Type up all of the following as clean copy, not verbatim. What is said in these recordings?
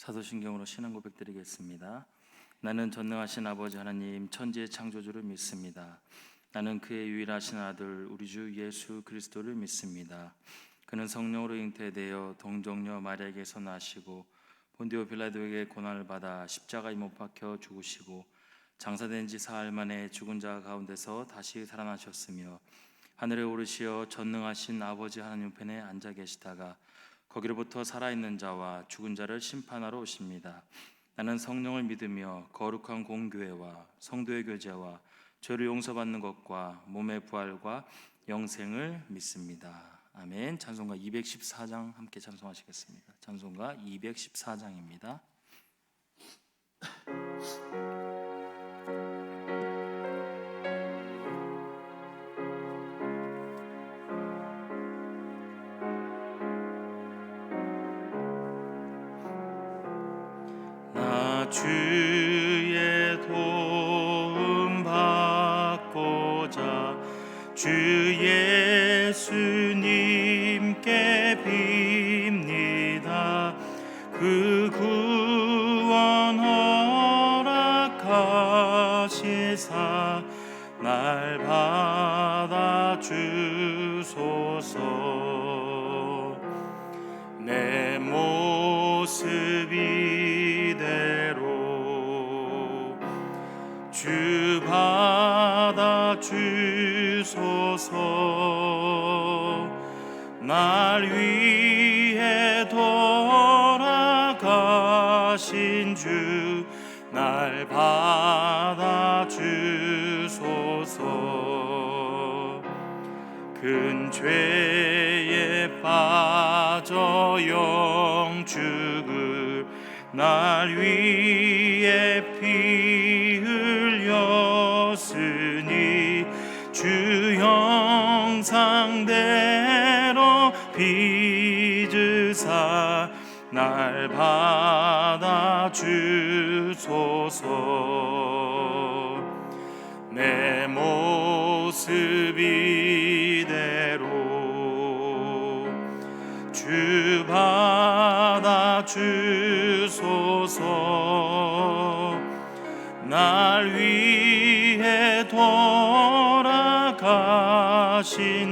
사도신경으로 신앙 고백드리겠습니다. 나는 전능하신 아버지 하나님 천지의 창조주를 믿습니다. 나는 그의 유일하신 아들 우리 주 예수 그리스도를 믿습니다. 그는 성령으로 잉태되어 동정녀 마리아에게서 나시고 본디오 빌라도에게 고난을 받아 십자가에 못 박혀 죽으시고 장사된 지 사흘 만에 죽은 자 가운데서 다시 살아나셨으며 하늘에 오르시어 전능하신 아버지 하나님 편에 앉아 계시다가 거기로부터 살아있는 자와 죽은 자를 심판하러 오십니다. 나는 성령을 믿으며 거룩한 공교회와 성도의 교제와 죄를 용서받는 것과 몸의 부활과 영생을 믿습니다. 아멘. 찬송가 214장 함께 찬송하시겠습니다. 찬송가 214장입니다. 주의 도움 받고자 주 예수님께 빕니다. 그 구원 허락하시사 날 받아 주소서. 내 모습 이대로 주 받아 주소서. 날 위해 돌아가신 주 날 받아 주소서. 큰 죄에 빠져 영죽을 날 위해 피 흘렸으니 주 형상대로 빚으사 날 받아 주소서. 내 모습 이대로 주 받아 주소서. 날 위해 돌아가신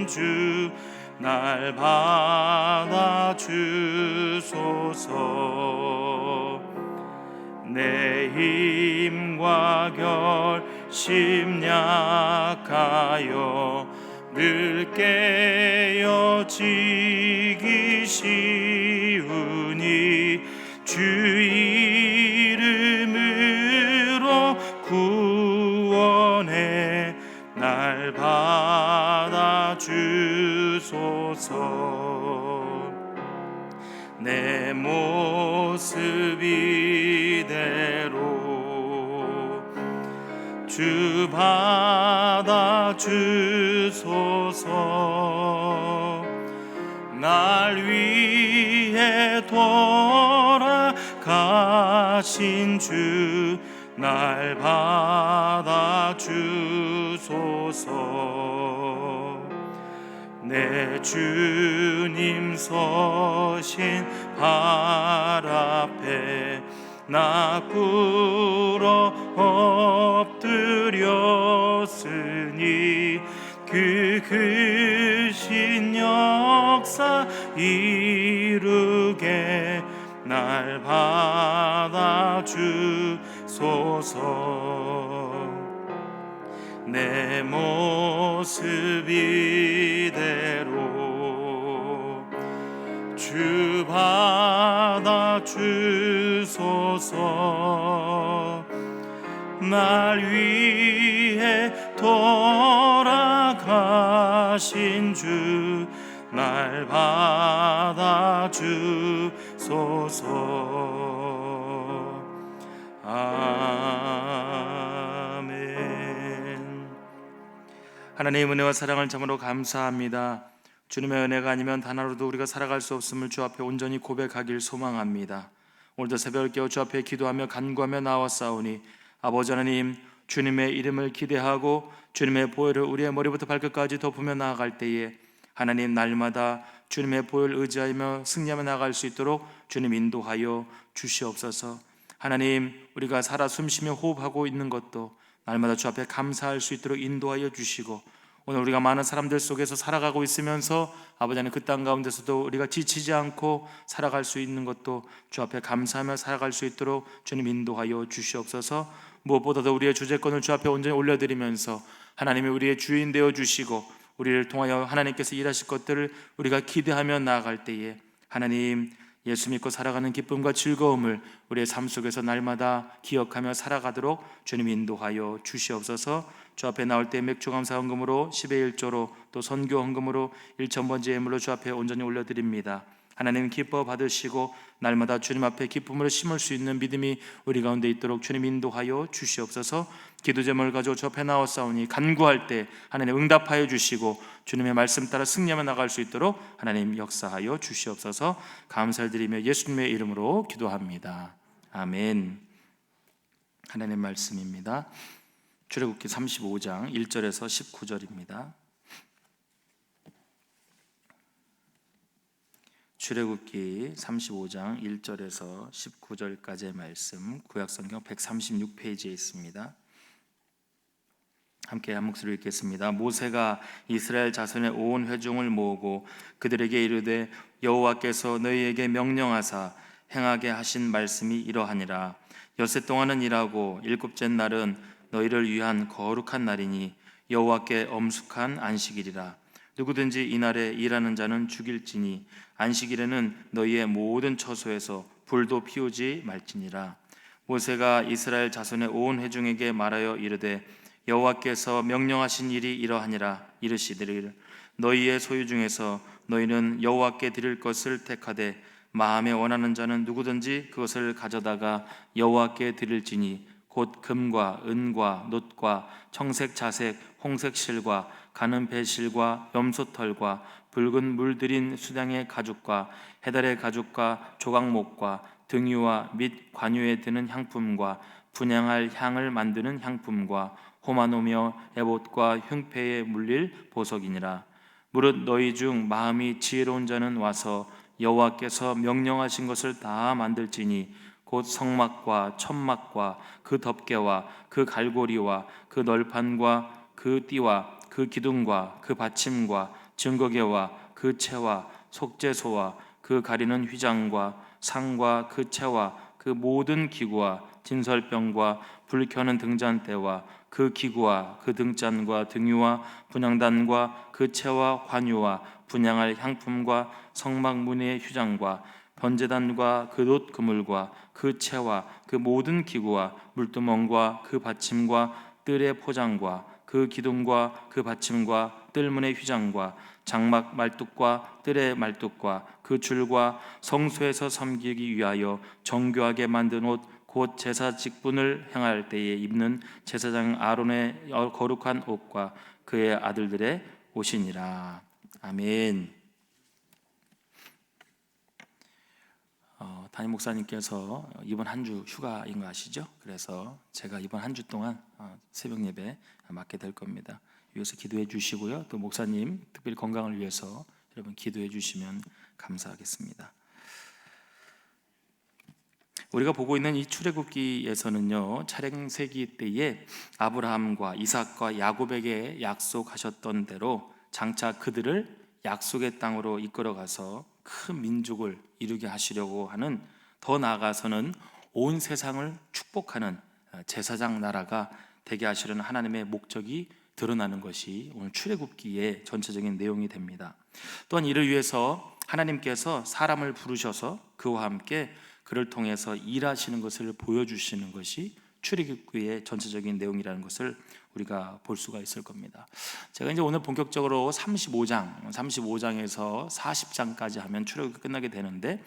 주 날 받아 주소서. 내 힘과 결심 약하여 늘 깨어지기 쉬우니 주 이름으로 구원해 날 받아 주소서. 내 모습 이대로 주 받아 주소서. 날 위해 돌아가신 주 날 받아 주소서. 내 주님 서신 발 앞에 나 꿇어 엎드렸으니 그 크신 역사 이루게 날 받아 주소서. 내 모습 이대로 주 받아 주소서. 날 위해 돌아가신 주 날 받아 주소서. 아멘. 하나님의 은혜와 사랑을 참으로 감사합니다. 주님의 은혜가 아니면 단 하루도 우리가 살아갈 수 없음을 주 앞에 온전히 고백하길 소망합니다. 오늘도 새벽을 깨어 주 앞에 기도하며 간구하며 나왔사오니 아버지 하나님, 주님의 이름을 기대하고 주님의 보혈을 우리의 머리부터 발끝까지 덮으며 나아갈 때에 하나님, 날마다 주님의 보혈 의지하며 승리하며 나아갈 수 있도록 주님 인도하여 주시옵소서. 하나님, 우리가 살아 숨쉬며 호흡하고 있는 것도 날마다 주 앞에 감사할 수 있도록 인도하여 주시고, 오늘 우리가 많은 사람들 속에서 살아가고 있으면서 아버지 하나님, 그 땅 가운데서도 우리가 지치지 않고 살아갈 수 있는 것도 주 앞에 감사하며 살아갈 수 있도록 주님 인도하여 주시옵소서. 무엇보다도 우리의 주제권을 주 앞에 온전히 올려드리면서 하나님이 우리의 주인 되어 주시고 우리를 통하여 하나님께서 일하실 것들을 우리가 기대하며 나아갈 때에 하나님, 예수 믿고 살아가는 기쁨과 즐거움을 우리의 삶 속에서 날마다 기억하며 살아가도록 주님 인도하여 주시옵소서. 주 앞에 나올 때 맥주 감사 헌금으로 10의 1조로 또 선교 헌금으로 1,000번째 예물로 주 앞에 온전히 올려드립니다. 하나님 기뻐 받으시고 날마다 주님 앞에 기쁨으로 심을 수 있는 믿음이 우리 가운데 있도록 주님 인도하여 주시옵소서. 기도 제목을 가지고 주 앞에 나왔사오니 간구할 때 하나님 응답하여 주시고 주님의 말씀 따라 승리하며 나갈 수 있도록 하나님 역사하여 주시옵소서. 감사를 드리며 예수님의 이름으로 기도합니다. 아멘. 하나님의 말씀입니다. 출애굽기 35장 1절에서 19절입니다. 출애굽기 35장 1절에서 19절까지의 말씀, 구약성경 136페이지에 있습니다. 함께 한 목소리로 읽겠습니다. 모세가 이스라엘 자손의 온 회중을 모으고 그들에게 이르되 여호와께서 너희에게 명령하사 행하게 하신 말씀이 이러하니라. 엿새 동안은 일하고 일곱째 날은 너희를 위한 거룩한 날이니 여호와께 엄숙한 안식일이라. 누구든지 이날에 일하는 자는 죽일지니 안식일에는 너희의 모든 처소에서 불도 피우지 말지니라. 모세가 이스라엘 자손의 온 회중에게 말하여 이르되 여호와께서 명령하신 일이 이러하니라. 이르시기를 너희의 소유 중에서 너희는 여호와께 드릴 것을 택하되 마음에 원하는 자는 누구든지 그것을 가져다가 여호와께 드릴지니 곧 금과 은과 놋과 청색 자색 홍색 실과 가는 배실과 염소털과 붉은 물들인 수량의 가죽과 해달의 가죽과 조각목과 등유와 및 관유에 드는 향품과 분향할 향을 만드는 향품과 호마노며 에봇과 흉패에 물릴 보석이니라. 무릇 너희 중 마음이 지혜로운 자는 와서 여호와께서 명령하신 것을 다 만들지니 곧 성막과 천막과 그 덮개와 그 갈고리와 그 널판과 그 띠와 그 기둥과 그 받침과 증거계와 그 채와 속죄소와 그 가리는 휘장과 상과 그 채와 그 모든 기구와 진설병과 불 켜는 등잔대와 그 기구와 그 등잔과 등유와 분향단과 그 채와 관유와 분향할 향품과 성막 문의 휴장과 번제단과 그 놋 그물과 그 채와 그 모든 기구와 물두멍과 그 받침과 뜰의 포장과 그 기둥과 그 받침과 뜰문의 휘장과 장막 말뚝과 뜰의 말뚝과 그 줄과 성소에서 섬기기 위하여 정교하게 만든 옷 곧 제사 직분을 행할 때에 입는 제사장 아론의 거룩한 옷과 그의 아들들의 옷이니라. 아멘. 담임 목사님께서 이번 한 주 휴가인 거 아시죠? 그래서 제가 이번 한 주 동안 새벽 예배 맡게 될 겁니다. 위해서 기도해 주시고요. 또 목사님 특별히 건강을 위해서 여러분 기도해 주시면 감사하겠습니다. 우리가 보고 있는 이 출애굽기에서는요, 차량 세기 때에 아브라함과 이삭과 야곱에게 약속하셨던 대로 장차 그들을 약속의 땅으로 이끌어가서 큰 민족을 이루게 하시려고 하는, 더 나아가서는 온 세상을 축복하는 제사장 나라가 되게 하시려는 하나님의 목적이 드러나는 것이 오늘 출애굽기의 전체적인 내용이 됩니다. 또한 이를 위해서 하나님께서 사람을 부르셔서 그와 함께 그를 통해서 일하시는 것을 보여주시는 것이 출애굽기의 전체적인 내용이라는 것을 우리가 볼 수가 있을 겁니다. 제가 이제 오늘 본격적으로 35장에서 40장까지 하면 출애굽이 끝나게 되는데,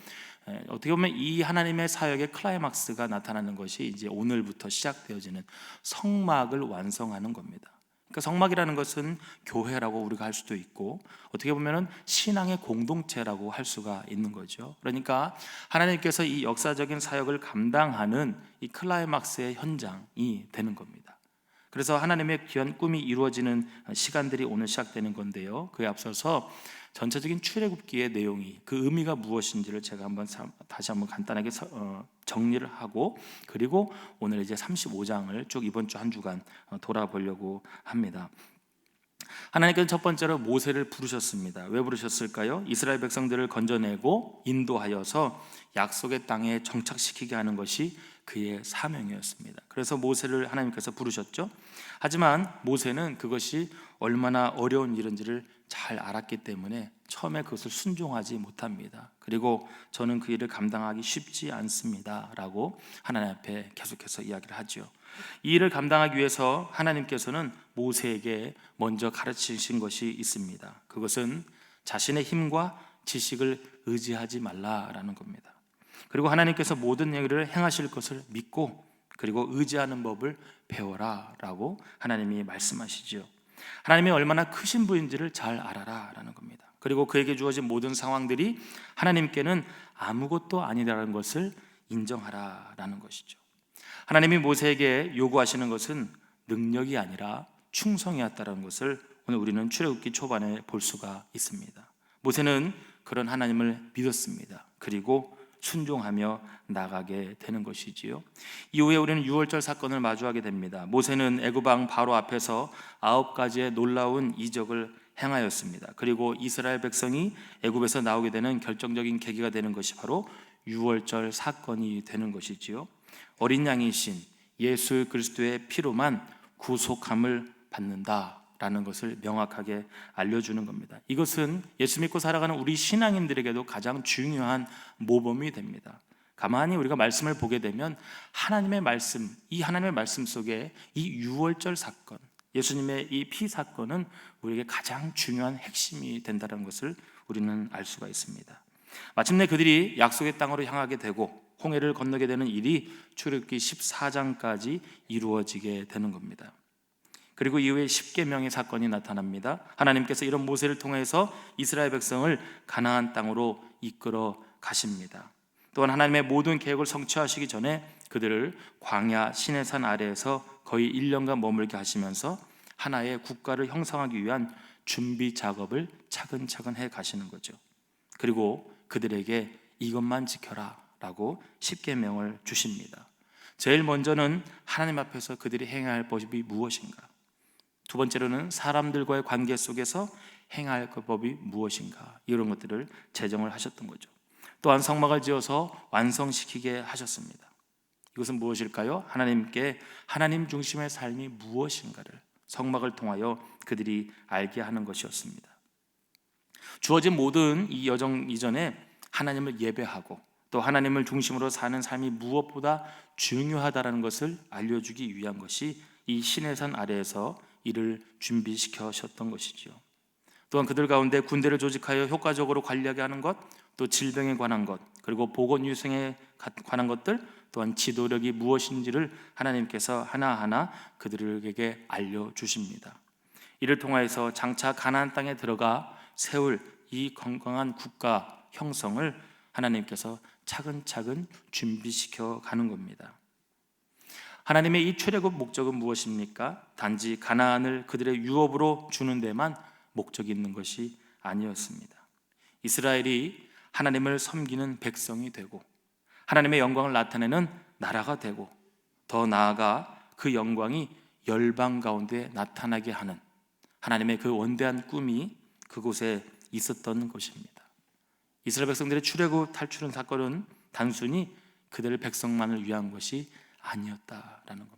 어떻게 보면 이 하나님의 사역의 클라이막스가 나타나는 것이 이제 오늘부터 시작되어지는 성막을 완성하는 겁니다. 그러니까 성막이라는 것은 교회라고 우리가 할 수도 있고, 어떻게 보면은 신앙의 공동체라고 할 수가 있는 거죠. 그러니까 하나님께서 이 역사적인 사역을 감당하는 이 클라이막스의 현장이 되는 겁니다. 그래서 하나님의 귀한 꿈이 이루어지는 시간들이 오늘 시작되는 건데요, 그에 앞서서 전체적인 출애굽기의 내용이, 그 의미가 무엇인지를 제가 다시 한번 간단하게 정리를 하고, 그리고 오늘 이제 35장을 쭉 이번 주 한 주간 돌아보려고 합니다. 하나님께서 첫 번째로 모세를 부르셨습니다. 왜 부르셨을까요? 이스라엘 백성들을 건져내고 인도하여서 약속의 땅에 정착시키게 하는 것이 그의 사명이었습니다. 그래서 모세를 하나님께서 부르셨죠. 하지만 모세는 그것이 얼마나 어려운 일인지를 잘 알았기 때문에 처음에 그것을 순종하지 못합니다. 그리고 저는 그 일을 감당하기 쉽지 않습니다 라고 하나님 앞에 계속해서 이야기를 하죠. 이 일을 감당하기 위해서 하나님께서는 모세에게 먼저 가르치신 것이 있습니다. 그것은 자신의 힘과 지식을 의지하지 말라라는 겁니다. 그리고 하나님께서 모든 일을 행하실 것을 믿고, 그리고 의지하는 법을 배워라 라고 하나님이 말씀하시죠. 하나님이 얼마나 크신 분인지를 잘 알아라 라는 겁니다. 그리고 그에게 주어진 모든 상황들이 하나님께는 아무것도 아니라는 것을 인정하라 라는 것이죠. 하나님이 모세에게 요구하시는 것은 능력이 아니라 충성이었다는 것을 오늘 우리는 출애굽기 초반에 볼 수가 있습니다. 모세는 그런 하나님을 믿었습니다. 그리고 순종하며 나가게 되는 것이지요. 이후에 우리는 유월절 사건을 마주하게 됩니다. 모세는 애굽 왕 바로 앞에서 9가지의 놀라운 이적을 행하였습니다. 그리고 이스라엘 백성이 애굽에서 나오게 되는 결정적인 계기가 되는 것이 바로 유월절 사건이 되는 것이지요. 어린 양이신 예수 그리스도의 피로만 구속함을 받는다라는 것을 명확하게 알려주는 겁니다. 이것은 예수 믿고 살아가는 우리 신앙인들에게도 가장 중요한 모범이 됩니다. 가만히 우리가 말씀을 보게 되면 하나님의 말씀, 이 하나님의 말씀 속에 이 유월절 사건, 예수님의 이 피 사건은 우리에게 가장 중요한 핵심이 된다는 것을 우리는 알 수가 있습니다. 마침내 그들이 약속의 땅으로 향하게 되고 홍해를 건너게 되는 일이 출애굽기 14장까지 이루어지게 되는 겁니다. 그리고 이후에 십계명의 사건이 나타납니다. 하나님께서 이런 모세를 통해서 이스라엘 백성을 가나안 땅으로 이끌어 가십니다. 또한 하나님의 모든 계획을 성취하시기 전에 그들을 광야 시내산 아래에서 거의 1년간 머물게 하시면서 하나의 국가를 형성하기 위한 준비 작업을 차근차근 해 가시는 거죠. 그리고 그들에게 이것만 지켜라 라고 십계명을 주십니다. 제일 먼저는 하나님 앞에서 그들이 행해야 할 법이 무엇인가, 두 번째로는 사람들과의 관계 속에서 행해야 할 법이 무엇인가, 이런 것들을 제정을 하셨던 거죠. 또한 성막을 지어서 완성시키게 하셨습니다. 이것은 무엇일까요? 하나님께 하나님 중심의 삶이 무엇인가를 성막을 통하여 그들이 알게 하는 것이었습니다. 주어진 모든 이 여정 이전에 하나님을 예배하고 또 하나님을 중심으로 사는 삶이 무엇보다 중요하다는 것을 알려주기 위한 것이 이 시내산 아래에서 이를 준비시켜셨던 것이죠. 또한 그들 가운데 군대를 조직하여 효과적으로 관리하게 하는 것, 또 질병에 관한 것, 그리고 보건유생에 관한 것들, 또한 지도력이 무엇인지를 하나님께서 하나하나 그들에게 알려주십니다. 이를 통하여서 장차 가나안 땅에 들어가 세울 이 건강한 국가 형성을 하나님께서 차근차근 준비시켜 가는 겁니다. 하나님의 이 출애굽 목적은 무엇입니까? 단지 가나안을 그들의 유업으로 주는 데만 목적이 있는 것이 아니었습니다. 이스라엘이 하나님을 섬기는 백성이 되고 하나님의 영광을 나타내는 나라가 되고, 더 나아가 그 영광이 열방 가운데 나타나게 하는 하나님의 그 원대한 꿈이 그곳에 있었던 것입니다. 이스라엘 백성들의 출애굽 탈출한 사건은 단순히 그들의 백성만을 위한 것이 아니었다라는 겁니다.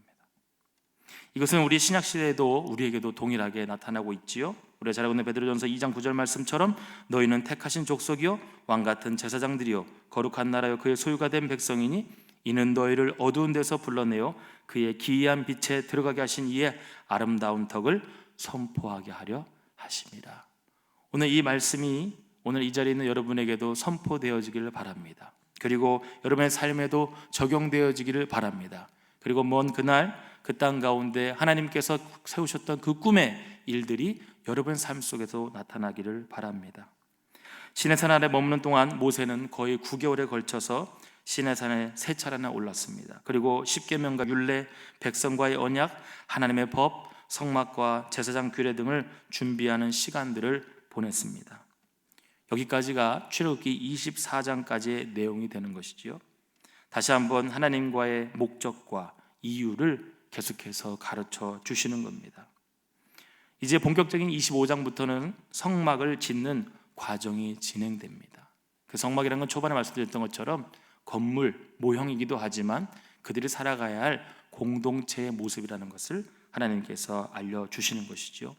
이것은 우리 신약 시대에도 우리에게도 동일하게 나타나고 있지요. 우리가 잘 알고 있는 베드로전서 2장 9절 말씀처럼 너희는 택하신 족속이요 왕 같은 제사장들이요 거룩한 나라요 그의 소유가 된 백성이니 이는 너희를 어두운 데서 불러내어 그의 기이한 빛에 들어가게 하신 이의 아름다운 덕을 선포하게 하려 하심이라. 오늘 이 말씀이 오늘 이 자리에 있는 여러분에게도 선포되어지기를 바랍니다. 그리고 여러분의 삶에도 적용되어지기를 바랍니다. 그리고 먼 그날 그 땅 가운데 하나님께서 세우셨던 그 꿈의 일들이 여러분 삶 속에서 나타나기를 바랍니다. 시내산 아래 머무는 동안 모세는 거의 9개월에 걸쳐서 시내산에 3차례나 올랐습니다. 그리고 십계명과 율례, 백성과의 언약, 하나님의 법, 성막과 제사장 규례 등을 준비하는 시간들을 보냈습니다. 여기까지가 출애굽기 24장까지의 내용이 되는 것이지요. 다시 한번 하나님과의 목적과 이유를 계속해서 가르쳐 주시는 겁니다. 이제 본격적인 25장부터는 성막을 짓는 과정이 진행됩니다. 그 성막이라는 건 초반에 말씀드렸던 것처럼 건물, 모형이기도 하지만 그들이 살아가야 할 공동체의 모습이라는 것을 하나님께서 알려주시는 것이죠.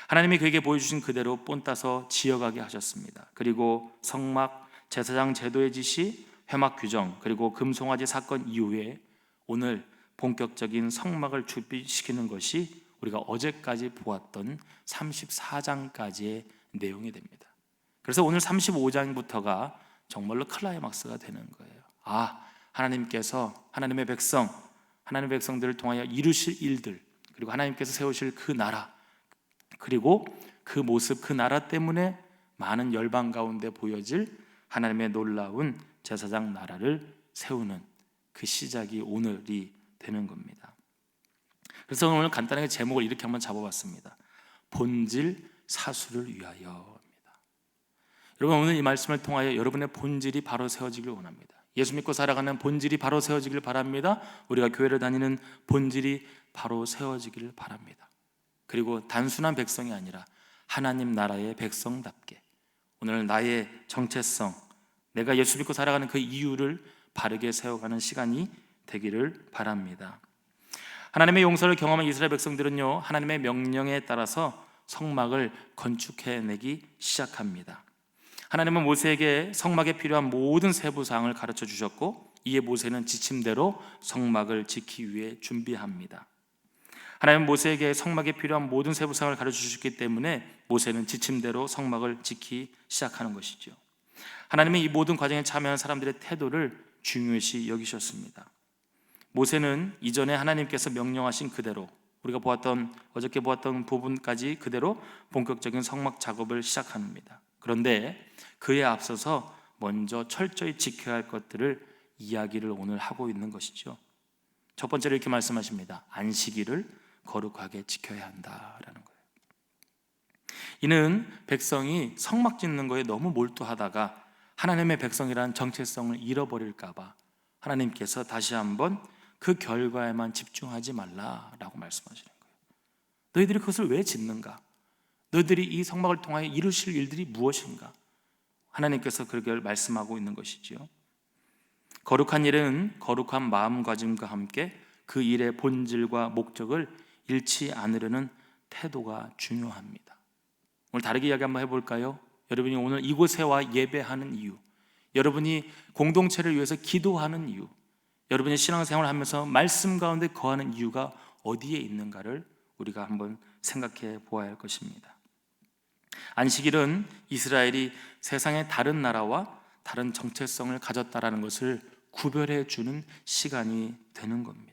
하나님이 그에게 보여주신 그대로 본따서 지어가게 하셨습니다. 그리고 성막, 제사장 제도의 지시, 회막 규정, 그리고 금송아지 사건 이후에 오늘 본격적인 성막을 준비시키는 것이 우리가 어제까지 보았던 34장까지의 내용이 됩니다. 그래서 오늘 35장부터가 정말로 클라이막스가 되는 거예요. 하나님께서 하나님의 백성들을 통하여 이루실 일들, 그리고 하나님께서 세우실 그 나라, 그리고 그 모습, 그 나라 때문에 많은 열방 가운데 보여질 하나님의 놀라운 제사장 나라를 세우는 그 시작이 오늘이 되는 겁니다. 그래서 오늘 간단하게 제목을 이렇게 한번 잡아봤습니다. 본질 사수를 위하여입니다. 여러분, 오늘 이 말씀을 통하여 여러분의 본질이 바로 세워지길 원합니다. 예수 믿고 살아가는 본질이 바로 세워지길 바랍니다. 우리가 교회를 다니는 본질이 바로 세워지길 바랍니다. 그리고 단순한 백성이 아니라 하나님 나라의 백성답게 오늘 나의 정체성, 내가 예수 믿고 살아가는 그 이유를 바르게 세워가는 시간이 되기를 바랍니다. 하나님의 용서를 경험한 이스라엘 백성들은요, 하나님의 명령에 따라서 성막을 건축해내기 시작합니다. 하나님은 모세에게 성막에 필요한 모든 세부사항을 가르쳐 주셨고, 이에 모세는 지침대로 성막을 짓기 위해 준비합니다. 하나님은 모세에게 성막에 필요한 모든 세부사항을 가르쳐 주셨기 때문에 모세는 지침대로 성막을 짓기 시작하는 것이죠. 하나님은 이 모든 과정에 참여한 사람들의 태도를 중요시 여기셨습니다. 모세는 이전에 하나님께서 명령하신 그대로, 우리가 어저께 보았던 부분까지 그대로 본격적인 성막 작업을 시작합니다. 그런데 그에 앞서서 먼저 철저히 지켜야 할 것들을 이야기를 오늘 하고 있는 것이죠. 첫 번째로 이렇게 말씀하십니다. 안식일을 거룩하게 지켜야 한다라는 거예요. 이는 백성이 성막 짓는 거에 너무 몰두하다가 하나님의 백성이라는 정체성을 잃어버릴까 봐 하나님께서 다시 한번 그 결과에만 집중하지 말라라고 말씀하시는 거예요. 너희들이 그것을 왜 짓는가? 너희들이 이 성막을 통하여 이루실 일들이 무엇인가? 하나님께서 그렇게 말씀하고 있는 것이지요. 거룩한 일은 거룩한 마음가짐과 함께 그 일의 본질과 목적을 잃지 않으려는 태도가 중요합니다. 오늘 다르게 이야기 한번 해볼까요? 여러분이 오늘 이곳에 와 예배하는 이유, 여러분이 공동체를 위해서 기도하는 이유, 여러분이 신앙생활을 하면서 말씀 가운데 거하는 이유가 어디에 있는가를 우리가 한번 생각해 보아야 할 것입니다. 안식일은 이스라엘이 세상의 다른 나라와 다른 정체성을 가졌다라는 것을 구별해 주는 시간이 되는 겁니다.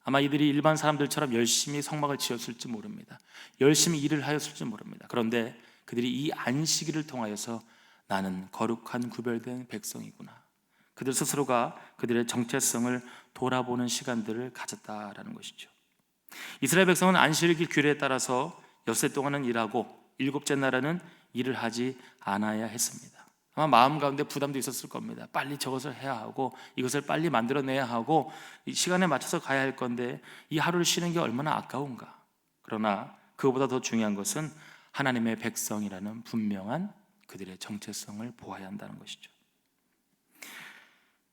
아마 이들이 일반 사람들처럼 열심히 성막을 지었을지 모릅니다. 열심히 일을 하였을지 모릅니다. 그런데 그들이 이 안식일을 통하여서 나는 거룩한 구별된 백성이구나, 그들 스스로가 그들의 정체성을 돌아보는 시간들을 가졌다라는 것이죠. 이스라엘 백성은 안식일 규례에 따라서 엿새 동안은 일하고 일곱째 날에는 일을 하지 않아야 했습니다. 아마 마음 가운데 부담도 있었을 겁니다. 빨리 저것을 해야 하고 이것을 빨리 만들어내야 하고 시간에 맞춰서 가야 할 건데 이 하루를 쉬는 게 얼마나 아까운가. 그러나 그것보다 더 중요한 것은 하나님의 백성이라는 분명한 그들의 정체성을 보아야 한다는 것이죠.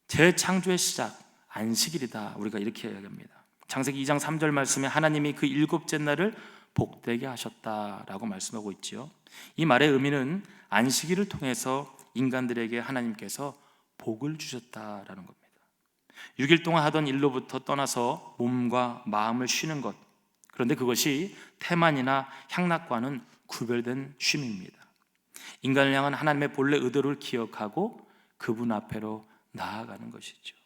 재창조의 시작, 안식일이다, 우리가 이렇게 이야기합니다. 창세기 2장 3절 말씀에 하나님이 그 일곱째 날을 복되게 하셨다라고 말씀하고 있지요. 이 말의 의미는 안식일을 통해서 인간들에게 하나님께서 복을 주셨다라는 겁니다. 6일 동안 하던 일로부터 떠나서 몸과 마음을 쉬는 것, 그런데 그것이 태만이나 향락과는 구별된 쉼입니다. 인간을 향한 하나님의 본래 의도를 기억하고 그분 앞에로 나아가는 것이죠.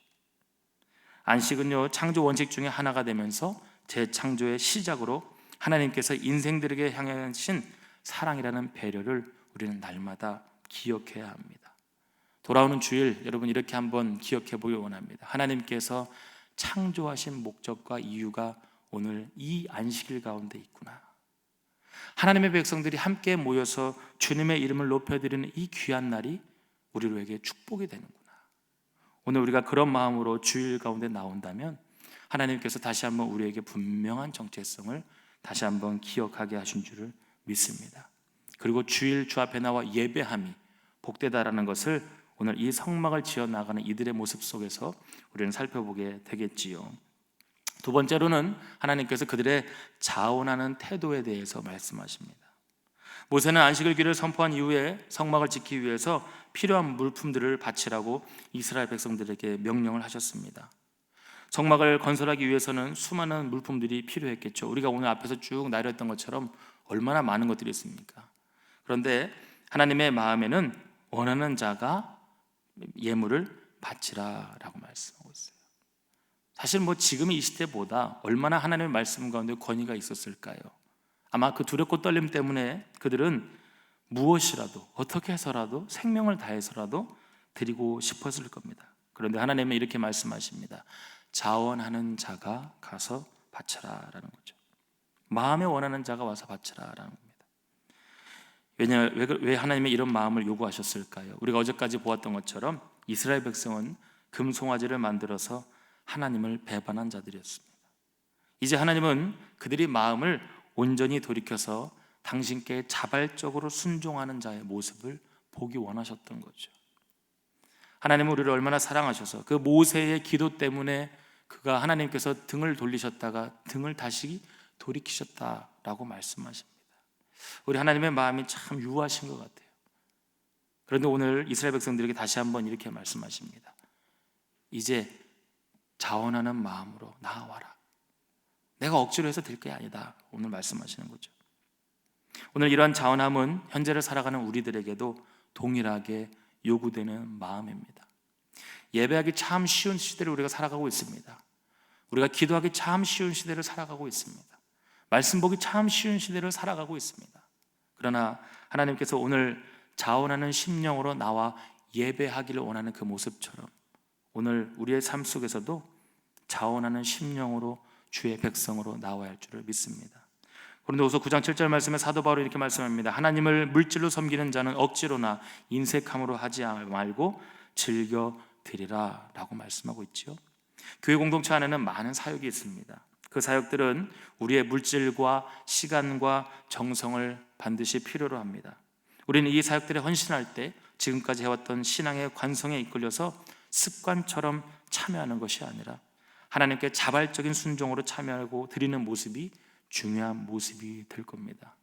안식은요, 창조 원칙 중에 하나가 되면서 재창조의 시작으로 하나님께서 인생들에게 향하신 사랑이라는 배려를 우리는 날마다 기억해야 합니다. 돌아오는 주일 여러분 이렇게 한번 기억해 보기 원합니다. 하나님께서 창조하신 목적과 이유가 오늘 이 안식일 가운데 있구나. 하나님의 백성들이 함께 모여서 주님의 이름을 높여드리는 이 귀한 날이 우리에게 축복이 되는구나. 오늘 우리가 그런 마음으로 주일 가운데 나온다면 하나님께서 다시 한번 우리에게 분명한 정체성을 다시 한번 기억하게 하신 줄을 믿습니다. 그리고 주일 주 앞에 나와 예배함이 복되다라는 것을 오늘 이 성막을 지어 나가는 이들의 모습 속에서 우리는 살펴보게 되겠지요. 두 번째로는 하나님께서 그들의 자원하는 태도에 대해서 말씀하십니다. 모세는 안식일기를 선포한 이후에 성막을 지키기 위해서 필요한 물품들을 바치라고 이스라엘 백성들에게 명령을 하셨습니다. 성막을 건설하기 위해서는 수많은 물품들이 필요했겠죠. 우리가 오늘 앞에서 쭉 나열했던 것처럼 얼마나 많은 것들이 있습니까? 그런데 하나님의 마음에는 원하는 자가 예물을 바치라라고 말씀하고 있어요. 사실 지금 이 시대보다 얼마나 하나님의 말씀 가운데 권위가 있었을까요? 아마 그 두렵고 떨림 때문에 그들은 무엇이라도 어떻게 해서라도 생명을 다해서라도 드리고 싶었을 겁니다. 그런데 하나님은 이렇게 말씀하십니다. 자원하는 자가 가서 바쳐라라는 거죠. 마음에 원하는 자가 와서 바쳐라라는 겁니다. 왜 하나님이 이런 마음을 요구하셨을까요? 우리가 어제까지 보았던 것처럼 이스라엘 백성은 금송아지를 만들어서 하나님을 배반한 자들이었습니다. 이제 하나님은 그들이 마음을 온전히 돌이켜서 당신께 자발적으로 순종하는 자의 모습을 보기 원하셨던 거죠. 하나님은 우리를 얼마나 사랑하셔서 그 모세의 기도 때문에 그가 하나님께서 등을 돌리셨다가 등을 다시 돌이키셨다라고 말씀하십니다. 우리 하나님의 마음이 참 유하신 것 같아요. 그런데 오늘 이스라엘 백성들에게 다시 한번 이렇게 말씀하십니다. 이제 자원하는 마음으로 나아와라. 내가 억지로 해서 될 게 아니다. 오늘 말씀하시는 거죠. 오늘 이러한 자원함은 현재를 살아가는 우리들에게도 동일하게 요구되는 마음입니다. 예배하기 참 쉬운 시대를 우리가 살아가고 있습니다. 우리가 기도하기 참 쉬운 시대를 살아가고 있습니다. 말씀 보기 참 쉬운 시대를 살아가고 있습니다. 그러나 하나님께서 오늘 자원하는 심령으로 나와 예배하기를 원하는 그 모습처럼 오늘 우리의 삶 속에서도 자원하는 심령으로 주의 백성으로 나와야 할 줄을 믿습니다. 고린도후서 9장 7절 말씀에 사도 바울이 이렇게 말씀합니다. 하나님을 물질로 섬기는 자는 억지로나 인색함으로 하지 말고 즐겨 드리라 라고 말씀하고 있죠. 교회 공동체 안에는 많은 사역이 있습니다. 그 사역들은 우리의 물질과 시간과 정성을 반드시 필요로 합니다. 우리는 이 사역들에 헌신할 때 지금까지 해왔던 신앙의 관성에 이끌려서 습관처럼 참여하는 것이 아니라 하나님께 자발적인 순종으로 참여하고 드리는 모습이 중요한 모습이 될 겁니다.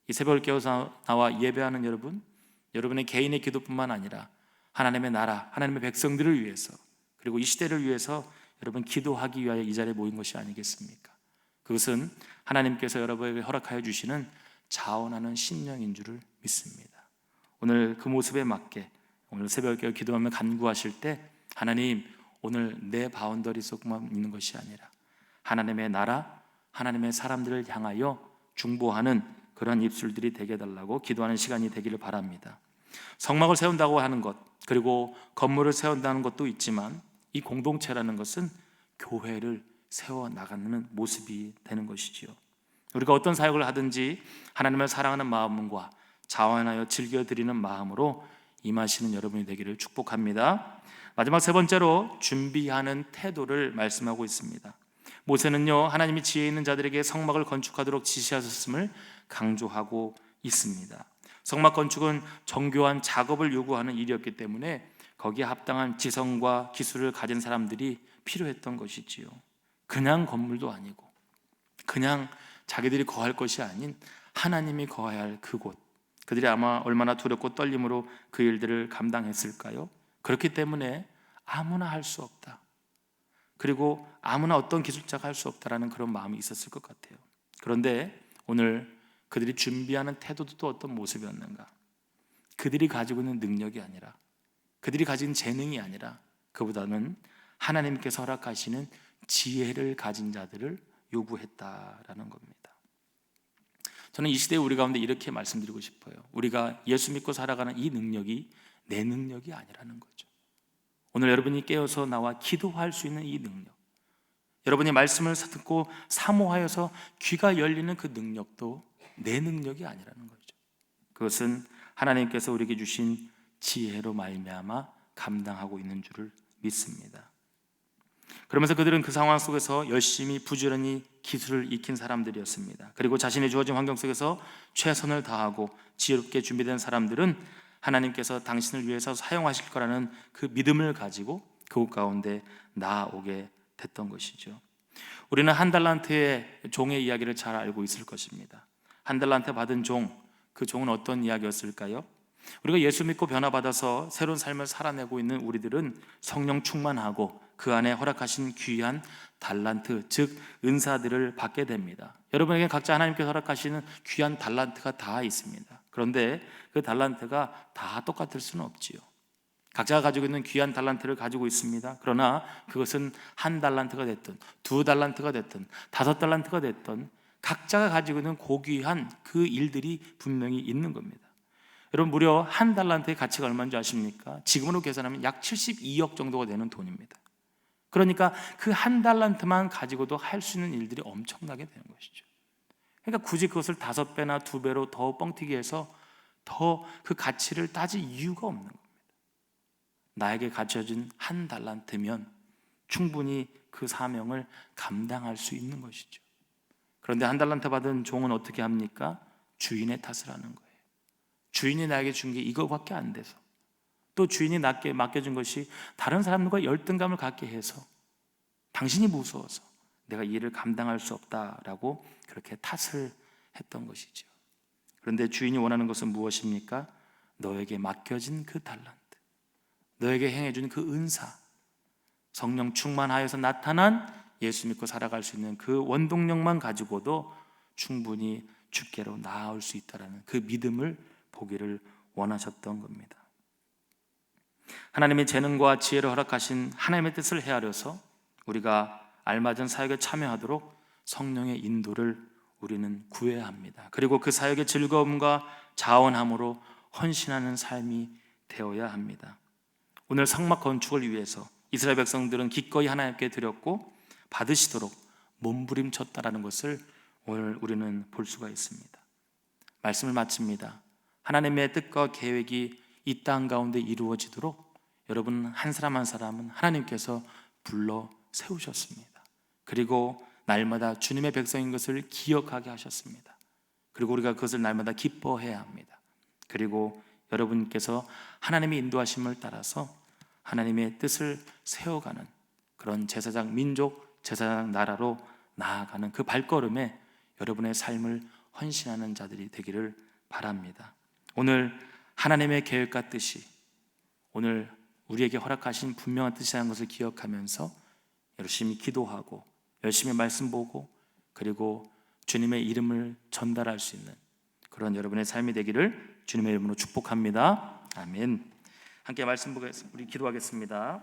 이 새벽을 깨어서 나와 예배하는 여러분, 여러분의 개인의 기도뿐만 아니라 하나님의 나라, 하나님의 백성들을 위해서 그리고 이 시대를 위해서 여러분 기도하기 위하여 이 자리에 모인 것이 아니겠습니까? 그것은 하나님께서 여러분에게 허락하여 주시는 자원하는 심령인 줄을 믿습니다. 오늘 그 모습에 맞게 오늘 새벽에 기도하며 간구하실 때 하나님 오늘 내 바운더리 속만 있는 것이 아니라 하나님의 나라, 하나님의 사람들을 향하여 중보하는 그런 입술들이 되게 해달라고 기도하는 시간이 되기를 바랍니다. 성막을 세운다고 하는 것 그리고 건물을 세운다는 것도 있지만 이 공동체라는 것은 교회를 세워나가는 모습이 되는 것이지요. 우리가 어떤 사역을 하든지 하나님을 사랑하는 마음과 자원하여 즐겨드리는 마음으로 임하시는 여러분이 되기를 축복합니다. 마지막 세 번째로 준비하는 태도를 말씀하고 있습니다. 모세는요 하나님이 지혜 있는 자들에게 성막을 건축하도록 지시하셨음을 강조하고 있습니다. 성막 건축은 정교한 작업을 요구하는 일이었기 때문에 거기에 합당한 지성과 기술을 가진 사람들이 필요했던 것이지요. 그냥 건물도 아니고 그냥 자기들이 거할 것이 아닌 하나님이 거해야 할 그곳, 그들이 아마 얼마나 두렵고 떨림으로 그 일들을 감당했을까요? 그렇기 때문에 아무나 할 수 없다, 그리고 아무나 어떤 기술자가 할 수 없다라는 그런 마음이 있었을 것 같아요. 그런데 오늘 그들이 준비하는 태도도 또 어떤 모습이었는가? 그들이 가지고 있는 능력이 아니라, 그들이 가진 재능이 아니라, 그보다는 하나님께서 허락하시는 지혜를 가진 자들을 요구했다라는 겁니다. 저는 이 시대에 우리 가운데 이렇게 말씀드리고 싶어요. 우리가 예수 믿고 살아가는 이 능력이 내 능력이 아니라는 거죠. 오늘 여러분이 깨어서 나와 기도할 수 있는 이 능력, 여러분이 말씀을 듣고 사모하여서 귀가 열리는 그 능력도 내 능력이 아니라는 거죠. 그것은 하나님께서 우리에게 주신 지혜로 말미암아 감당하고 있는 줄을 믿습니다. 그러면서 그들은 그 상황 속에서 열심히 부지런히 기술을 익힌 사람들이었습니다. 그리고 자신이 주어진 환경 속에서 최선을 다하고 지혜롭게 준비된 사람들은 하나님께서 당신을 위해서 사용하실 거라는 그 믿음을 가지고 그곳 가운데 나아오게 됐던 것이죠. 우리는 한 달란트의 종의 이야기를 잘 알고 있을 것입니다. 한 달란트 받은 종, 그 종은 어떤 이야기였을까요? 우리가 예수 믿고 변화받아서 새로운 삶을 살아내고 있는 우리들은 성령 충만하고 그 안에 허락하신 귀한 달란트, 즉 은사들을 받게 됩니다. 여러분에게 각자 하나님께서 허락하시는 귀한 달란트가 다 있습니다. 그런데 그 달란트가 다 똑같을 수는 없지요. 각자가 가지고 있는 귀한 달란트를 가지고 있습니다. 그러나 그것은 한 달란트가 됐든 두 달란트가 됐든 다섯 달란트가 됐든 각자가 가지고 있는 고귀한 그 일들이 분명히 있는 겁니다. 여러분, 무려 한 달란트의 가치가 얼마인지 아십니까? 지금으로 계산하면 약 72억 정도가 되는 돈입니다. 그러니까 그 한 달란트만 가지고도 할 수 있는 일들이 엄청나게 되는 것이죠. 그러니까 굳이 그것을 5배나 2배로 더 뻥튀기 해서 더 그 가치를 따질 이유가 없는 겁니다. 나에게 갖춰진 한 달란트면 충분히 그 사명을 감당할 수 있는 것이죠. 그런데 한 달란트 받은 종은 어떻게 합니까? 주인의 탓을 하는 거예요. 주인이 나에게 준 게 이거밖에 안 돼서, 또 주인이 나에게 맡겨준 것이 다른 사람들과 열등감을 갖게 해서, 당신이 무서워서 내가 이 일을 감당할 수 없다라고 그렇게 탓을 했던 것이죠. 그런데 주인이 원하는 것은 무엇입니까? 너에게 맡겨진 그 달란트, 너에게 행해준 그 은사, 성령 충만하여서 나타난 예수 믿고 살아갈 수 있는 그 원동력만 가지고도 충분히 주께로 나아올 수 있다는 그 믿음을 보기를 원하셨던 겁니다. 하나님의 재능과 지혜를 허락하신 하나님의 뜻을 헤아려서 우리가 알맞은 사역에 참여하도록 성령의 인도를 우리는 구해야 합니다. 그리고 그 사역의 즐거움과 자원함으로 헌신하는 삶이 되어야 합니다. 오늘 성막 건축을 위해서 이스라엘 백성들은 기꺼이 하나님께 드렸고 받으시도록 몸부림쳤다라는 것을 오늘 우리는 볼 수가 있습니다. 말씀을 마칩니다. 하나님의 뜻과 계획이 이 땅 가운데 이루어지도록 여러분 한 사람 한 사람은 하나님께서 불러 세우셨습니다. 그리고 날마다 주님의 백성인 것을 기억하게 하셨습니다. 그리고 우리가 그것을 날마다 기뻐해야 합니다. 그리고 여러분께서 하나님의 인도하심을 따라서 하나님의 뜻을 세워가는 그런 제사장 민족, 제사장 나라로 나아가는 그 발걸음에 여러분의 삶을 헌신하는 자들이 되기를 바랍니다. 오늘 하나님의 계획과 뜻이 오늘 우리에게 허락하신 분명한 뜻이라는 것을 기억하면서 열심히 기도하고 열심히 말씀 보고 그리고 주님의 이름을 전달할 수 있는 그런 여러분의 삶이 되기를 주님의 이름으로 축복합니다. 아멘. 함께 말씀 보겠습니다. 우리 기도하겠습니다.